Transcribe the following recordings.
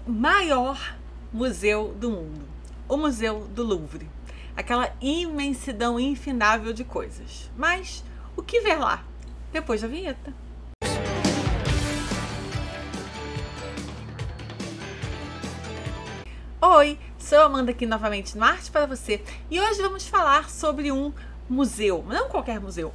maior museu do mundo, o Museu do Louvre. Aquela imensidão infindável de coisas. Mas o que ver lá? Depois da vinheta. Oi, sou a Amanda aqui novamente no Arte para Você e hoje vamos falar sobre um museu, não qualquer museu,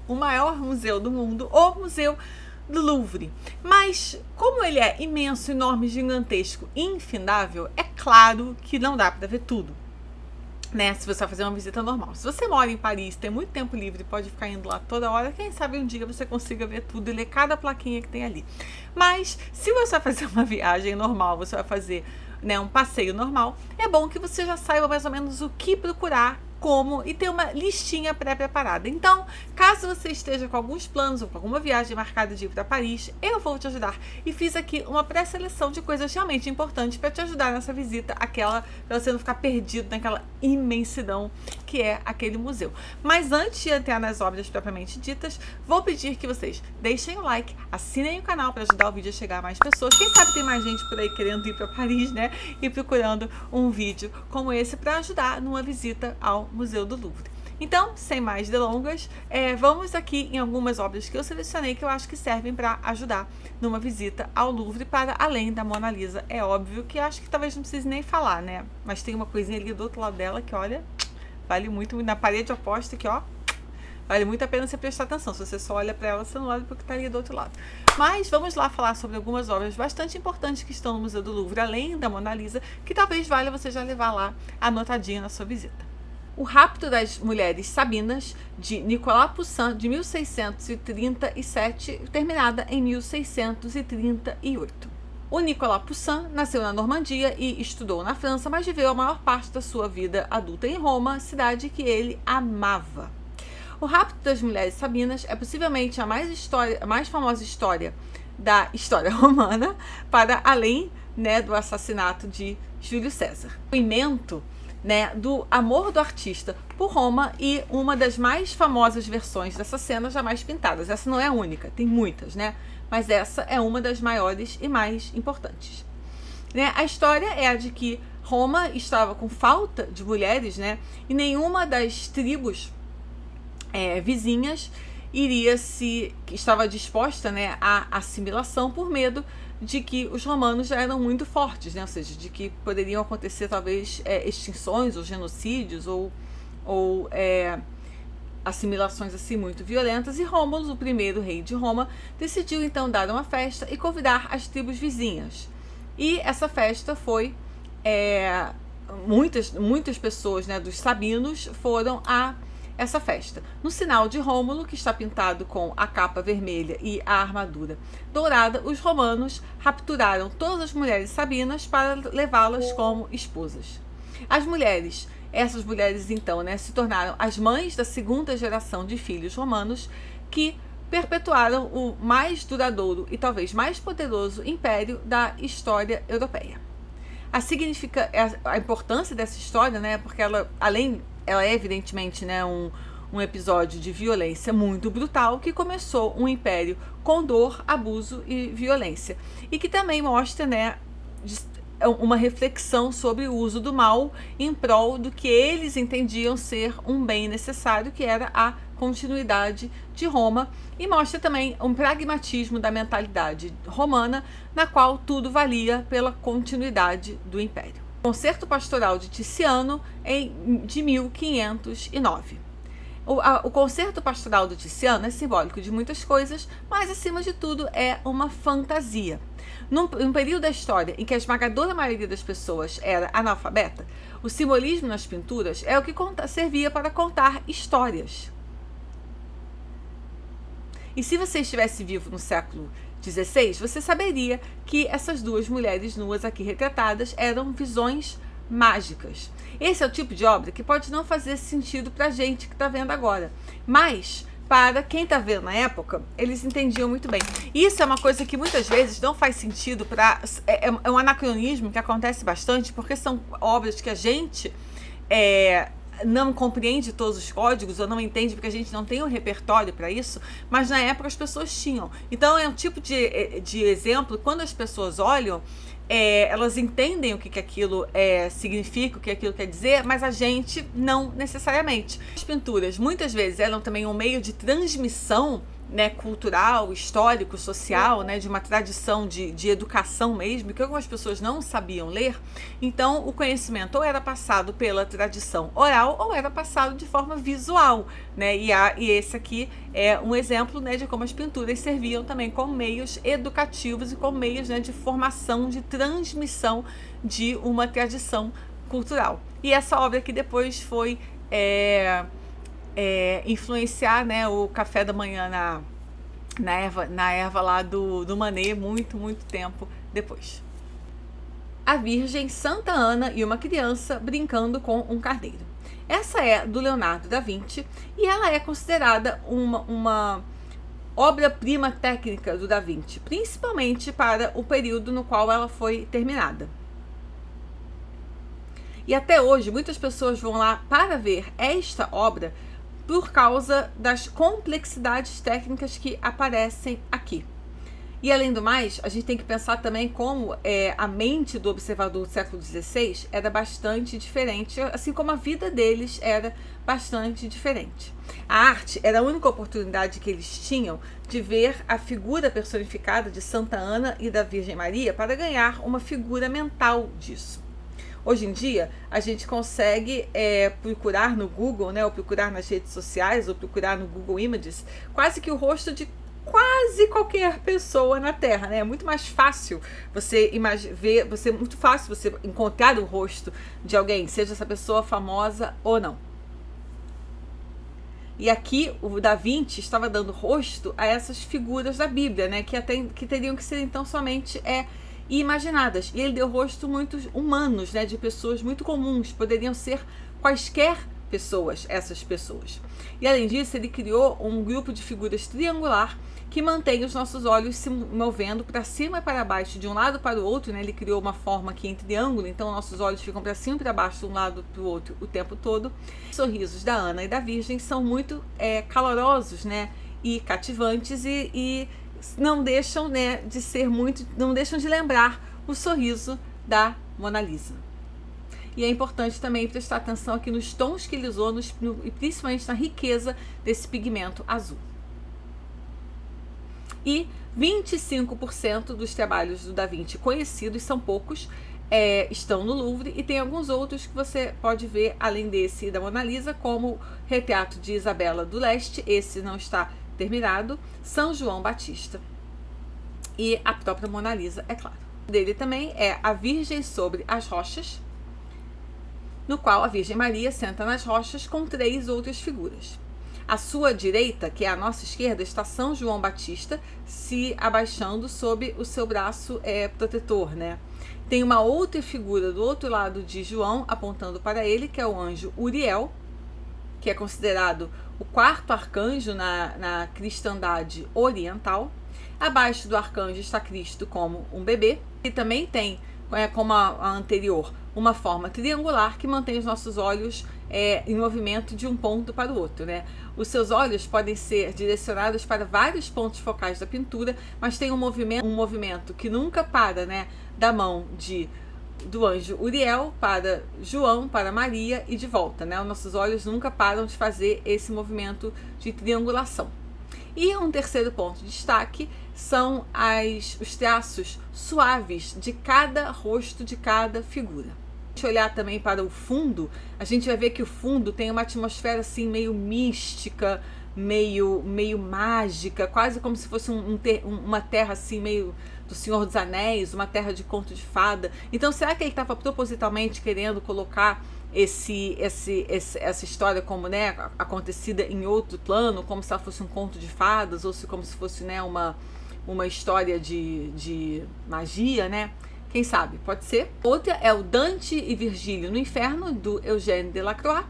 o maior museu do mundo, o Museu do Louvre. Mas como ele é imenso, enorme, gigantesco, infindável, é claro que não dá para ver tudo, né? Se você vai fazer uma visita normal. Se você mora em Paris, tem muito tempo livre, pode ficar indo lá toda hora, quem sabe um dia você consiga ver tudo e ler cada plaquinha que tem ali. Mas se você vai fazer uma viagem normal, você vai fazer, né, um passeio normal, é bom que você já saiba mais ou menos o que procurar, como, e ter uma listinha pré-preparada. Então, caso você esteja com alguns planos ou com alguma viagem marcada de ir para Paris, eu vou te ajudar. E fiz aqui uma pré-seleção de coisas realmente importantes para te ajudar nessa visita, para você não ficar perdido naquela imensidão que é aquele museu. Mas antes de entrar nas obras propriamente ditas, vou pedir que vocês deixem o like, assinem o canal para ajudar o vídeo a chegar a mais pessoas. Quem sabe tem mais gente por aí querendo ir para Paris, né? E procurando um vídeo como esse para ajudar numa visita ao Museu do Louvre. Então, sem mais delongas, vamos aqui em algumas obras que eu selecionei que eu acho que servem para ajudar numa visita ao Louvre, para além da Mona Lisa. É óbvio que acho que talvez não precise nem falar, né? Mas tem uma coisinha ali do outro lado dela que, olha, vale muito, na parede oposta que, ó, vale muito a pena você prestar atenção. Se você só olha para ela, você não olha para o que está ali do outro lado. Mas vamos lá falar sobre algumas obras bastante importantes que estão no Museu do Louvre, além da Mona Lisa, que talvez valha você já levar lá anotadinho na sua visita. O Rapto das Mulheres Sabinas, de Nicolas Poussin, de 1637, terminada em 1638. O Nicolas Poussin nasceu na Normandia e estudou na França, mas viveu a maior parte da sua vida adulta em Roma, cidade que ele amava. O Rapto das Mulheres Sabinas é possivelmente a mais famosa história da história romana, para além, né, do assassinato de Júlio César. O imento, né, do amor do artista por Roma e uma das mais famosas versões dessa cena jamais pintadas. Essa não é a única, tem muitas, né? Mas essa é uma das maiores e mais importantes. Né? A história é a de que Roma estava com falta de mulheres, né? E nenhuma das tribos vizinhas estava disposta, né, à assimilação por medo de que os romanos já eram muito fortes, né? Ou seja, de que poderiam acontecer talvez extinções ou genocídios ou assimilações assim muito violentas, e Rômulo, o primeiro rei de Roma, decidiu então dar uma festa e convidar as tribos vizinhas. E essa festa foi muitas pessoas, né, dos sabinos foram a essa festa. No sinal de Rômulo, que está pintado com a capa vermelha e a armadura dourada, os romanos rapturaram todas as mulheres sabinas para levá-las como esposas. Essas mulheres então, né, se tornaram as mães da segunda geração de filhos romanos, que perpetuaram o mais duradouro e talvez mais poderoso império da história europeia. A importância dessa história, né, porque ela é evidentemente, né, um episódio de violência muito brutal que começou um império com dor, abuso e violência, e que também mostra, né, uma reflexão sobre o uso do mal em prol do que eles entendiam ser um bem necessário, que era a continuidade de Roma, e mostra também um pragmatismo da mentalidade romana, na qual tudo valia pela continuidade do império. Concerto Pastoral de Tiziano, de 1509. O Concerto Pastoral de Tiziano é simbólico de muitas coisas, mas acima de tudo é uma fantasia. Num período da história em que a esmagadora maioria das pessoas era analfabeta, o simbolismo nas pinturas é o que servia para contar histórias. E se você estivesse vivo no século XVI, você saberia que essas duas mulheres nuas aqui retratadas eram visões mágicas. Esse é o tipo de obra que pode não fazer sentido para a gente que está vendo agora, mas para quem está vendo na época, eles entendiam muito bem. Isso é uma coisa que muitas vezes não faz sentido é um anacronismo que acontece bastante, porque são obras que a gente não compreende todos os códigos, ou não entende porque a gente não tem um repertório para isso, mas na época as pessoas tinham. Então é um tipo de exemplo, quando as pessoas olham, elas entendem o que aquilo significa, o que aquilo quer dizer, mas a gente não necessariamente. As pinturas muitas vezes eram também um meio de transmissão, né, cultural, histórico, social, né, de uma tradição de educação mesmo, que algumas pessoas não sabiam ler. Então o conhecimento ou era passado pela tradição oral ou era passado de forma visual, né, e esse aqui é um exemplo, né, de como as pinturas serviam também como meios educativos e como meios, né, de formação, de transmissão de uma tradição cultural. E essa obra aqui depois foi influenciar, né, o café da manhã na erva lá do Manet, muito tempo depois. A Virgem, Santa Ana e uma criança brincando com um carneiro. Essa é do Leonardo da Vinci e ela é considerada uma obra-prima técnica do Da Vinci, principalmente para o período no qual ela foi terminada. E até hoje muitas pessoas vão lá para ver esta obra por causa das complexidades técnicas que aparecem aqui. E além do mais, a gente tem que pensar também como a mente do observador do século XVI era bastante diferente, assim como a vida deles era bastante diferente. A arte era a única oportunidade que eles tinham de ver a figura personificada de Santa Ana e da Virgem Maria para ganhar uma figura mental disso. Hoje em dia, a gente consegue procurar no Google, né, ou procurar nas redes sociais, ou procurar no Google Images, quase que o rosto de quase qualquer pessoa na Terra, né? É muito mais fácil você muito fácil você encontrar o rosto de alguém, seja essa pessoa famosa ou não. E aqui o Da Vinci estava dando rosto a essas figuras da Bíblia, né, que teriam que ser então somente imaginadas. E ele deu rosto muito humanos, né, de pessoas muito comuns, poderiam ser quaisquer pessoas, essas pessoas. E além disso, ele criou um grupo de figuras triangular que mantém os nossos olhos se movendo para cima e para baixo, de um lado para o outro, né? Ele criou uma forma aqui em triângulo, então nossos olhos ficam para cima e para baixo, de um lado para o outro o tempo todo. Os sorrisos da Ana e da Virgem são muito calorosos, né, e cativantes e não deixam, né, de ser não deixam de lembrar o sorriso da Mona Lisa. E é importante também prestar atenção aqui nos tons que ele usou e principalmente na riqueza desse pigmento azul. E 25% dos trabalhos do Da Vinci conhecidos, são poucos, estão no Louvre, e tem alguns outros que você pode ver além desse da Mona Lisa, como o retrato de Isabela do Leste, esse não está terminado, São João Batista e a própria Mona Lisa, é claro. Dele também é a Virgem sobre as Rochas, no qual a Virgem Maria senta nas rochas com 3 outras figuras. À sua direita, que é a nossa esquerda, está São João Batista se abaixando sob o seu braço protetor, né? Tem uma outra figura do outro lado de João apontando para ele, que é o anjo Uriel, que é considerado o 4º arcanjo na cristandade oriental. Abaixo do arcanjo está Cristo como um bebê, e também tem, como a anterior, uma forma triangular que mantém os nossos olhos em movimento de um ponto para o outro, né? Os seus olhos podem ser direcionados para vários pontos focais da pintura, mas tem um movimento que nunca para, né, da mão do anjo Uriel para João, para Maria e de volta, né? Os nossos olhos nunca param de fazer esse movimento de triangulação. E um terceiro ponto de destaque são os traços suaves de cada rosto, de cada figura. Se olhar também para o fundo, a gente vai ver que o fundo tem uma atmosfera assim meio mística, meio mágica, quase como se fosse uma terra assim meio do Senhor dos Anéis, uma terra de conto de fada. Então será que ele estava propositalmente querendo colocar essa história como, né, acontecida em outro plano, como se ela fosse um conto de fadas, ou como se fosse, né, uma história de magia, né? Quem sabe? Pode ser. Outra é o Dante e Virgílio no Inferno, do Eugène Delacroix.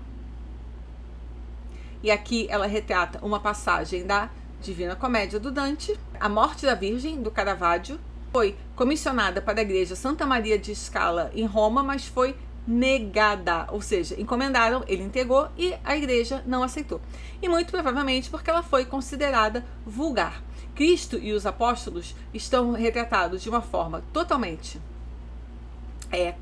E aqui ela retrata uma passagem da Divina Comédia do Dante. A Morte da Virgem, do Caravaggio, foi comissionada para a igreja Santa Maria de Scala em Roma, mas foi negada, ou seja, encomendaram, ele entregou e a igreja não aceitou. E muito provavelmente porque ela foi considerada vulgar. Cristo e os apóstolos estão retratados de uma forma totalmente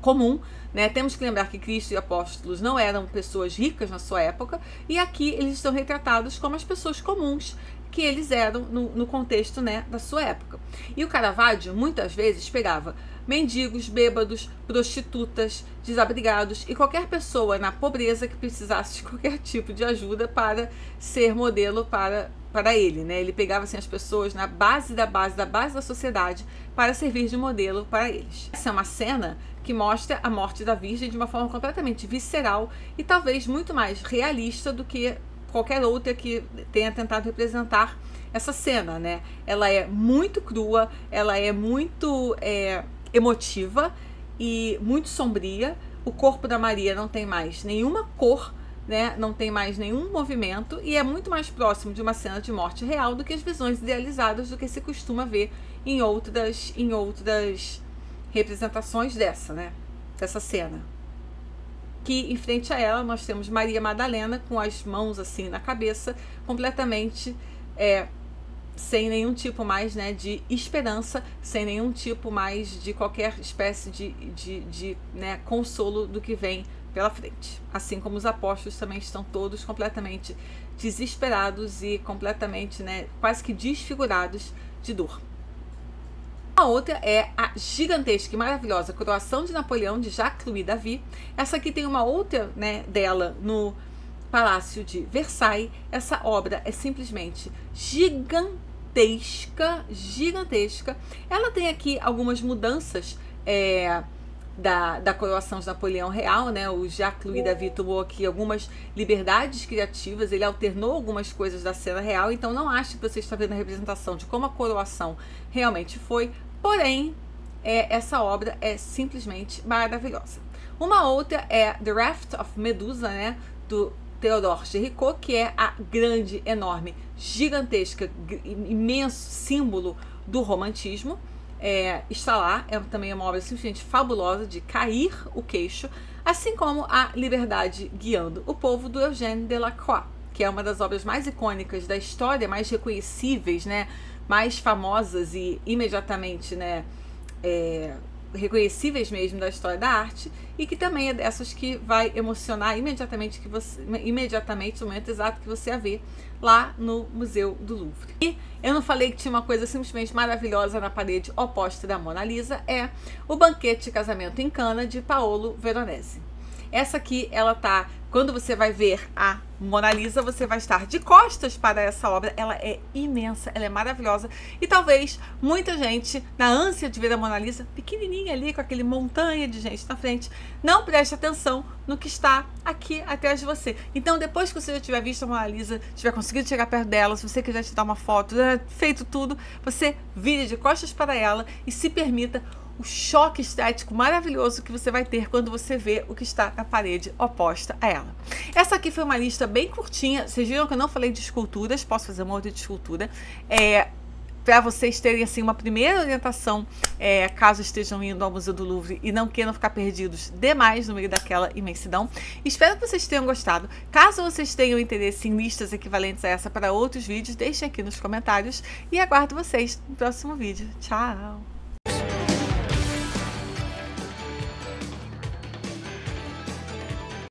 comum, né? Temos que lembrar que Cristo e apóstolos não eram pessoas ricas na sua época, e aqui eles estão retratados como as pessoas comuns que eles eram no contexto, né, da sua época. E o Caravaggio muitas vezes pegava mendigos, bêbados, prostitutas, desabrigados e qualquer pessoa na pobreza que precisasse de qualquer tipo de ajuda para ser modelo para ele, né? Ele pegava assim as pessoas na base da sociedade para servir de modelo para eles. Essa é uma cena que mostra a morte da Virgem de uma forma completamente visceral e talvez muito mais realista do que qualquer outra que tenha tentado representar essa cena, né? Ela é muito crua, ela é muito emotiva e muito sombria. O corpo da Maria não tem mais nenhuma cor, né? Não tem mais nenhum movimento e é muito mais próximo de uma cena de morte real do que as visões idealizadas do que se costuma ver em outras representações dessa cena. Que em frente a ela nós temos Maria Madalena com as mãos assim na cabeça, completamente sem nenhum tipo mais, né, de esperança, sem nenhum tipo mais de qualquer espécie de né, consolo do que vem pela frente. Assim como os apóstolos também estão todos completamente desesperados e completamente, né, quase que desfigurados de dor. A outra é a gigantesca e maravilhosa Coroação de Napoleão, de Jacques-Louis David. Essa aqui tem uma outra, né, dela no Palácio de Versailles. Essa obra é simplesmente gigantesca. Ela tem aqui algumas mudanças da Coroação de Napoleão real, né? O Jacques-Louis David tomou aqui algumas liberdades criativas, ele alternou algumas coisas da cena real, então não acho que você está vendo a representação de como a coroação realmente foi, porém, essa obra é simplesmente maravilhosa. Uma outra é The Raft of Medusa, né? Do Théodore Géricault, que é a grande, enorme, gigantesca, imenso símbolo do romantismo. Está lá, também uma obra simplesmente fabulosa de cair o queixo, assim como a Liberdade Guiando o Povo, do Eugène Delacroix, que é uma das obras mais icônicas da história, mais reconhecíveis, né, mais famosas e imediatamente, né, reconhecíveis mesmo da história da arte, e que também é dessas que vai emocionar imediatamente no momento exato que você a vê lá no Museu do Louvre. E eu não falei que tinha uma coisa simplesmente maravilhosa na parede oposta da Mona Lisa, é o Banquete de Casamento em Cana, de Paolo Veronese. Essa aqui, ela tá, quando você vai ver a Mona Lisa, você vai estar de costas para essa obra. Ela é imensa, ela é maravilhosa. E talvez muita gente, na ânsia de ver a Mona Lisa, pequenininha ali, com aquele montanha de gente na frente, não preste atenção no que está aqui atrás de você. Então, depois que você já tiver visto a Mona Lisa, tiver conseguido chegar perto dela, se você quiser tirar uma foto, feito tudo, você vire de costas para ela e se permita o choque estético maravilhoso que você vai ter quando você vê o que está na parede oposta a ela. Essa aqui foi uma lista bem curtinha. Vocês viram que eu não falei de esculturas, posso fazer uma outra de escultura, para vocês terem assim uma primeira orientação, caso estejam indo ao Museu do Louvre e não queiram ficar perdidos demais no meio daquela imensidão. Espero que vocês tenham gostado. Caso vocês tenham interesse em listas equivalentes a essa para outros vídeos, deixem aqui nos comentários e aguardo vocês no próximo vídeo. Tchau!